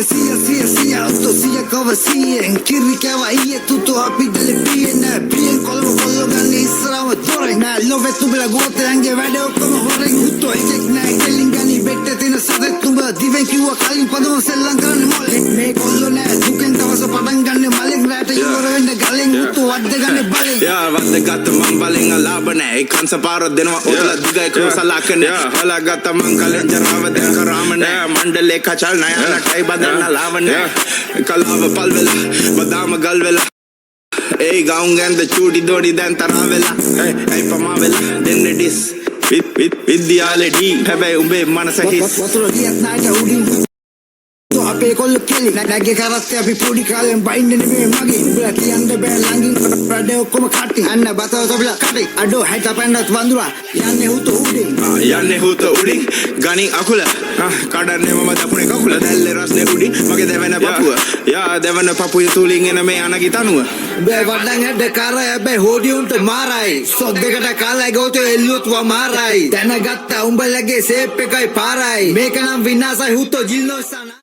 sia otto sia cova sien kirri kava iye tutto apidele piena prien kollo ganne israwa tore na love tubela gote ange wade okkoma horen utto ekek na gelingani bette tina sadet tuba diven kiwa kalin padama sellan karanne mole me kollo na duken tawasa padan ganne malen rata iwara wenne galen utto wadde ganne balen ya wadde gatta man balen alaba na e kansa paro denwa otla digay ko salakane wala gatta man kalen jarawa den karamane mandale kachal na yana kai badanna lavane kalaව පල්වෙලා බදාම ගල් වෙලා ඒ gown ගැන්ද චූටි දොඩි දැන් තරහ වෙලා ඇයි පමා වෙලා දෙන්න ඩිස් විද්‍යාලේ ඩී හැබැයි උඹේ මනස හිස් වතුර ගියත් නාට උඩින් අපේ කොල්ල කෙලි නැගේ කරස්සේ අපි පොඩි කාලෙන් බයින්නේ නෙමෙයි මගේ උඹලා කියන්න බෑ ළඟින් රඩ ඔක්කොම කටි අන්න බතව තබලා කටි අඩෝ 65ක් වඳුරා යන්නේ හුත උඩින් ගණි අකුල කඩන්නේ මම දකුණේ කකුල දැල්ලේ රස්නේ උඩින් මගේ දෙවන පපුව යා දෙවන පපුවේ තුලින් එන මේ අනගි තනුව බෑ වඩන් හැඩ කරය බෑ හොඩි උන්ට මාරයි සොත් දෙකට කාලයි ගෝතේ එල්ලුත් වමාරයි දැනගත්තා උඹලගේ සේප් එකයි පාරයි මේක නම් විනාසයි හුතෝ ජිල්නෝ සන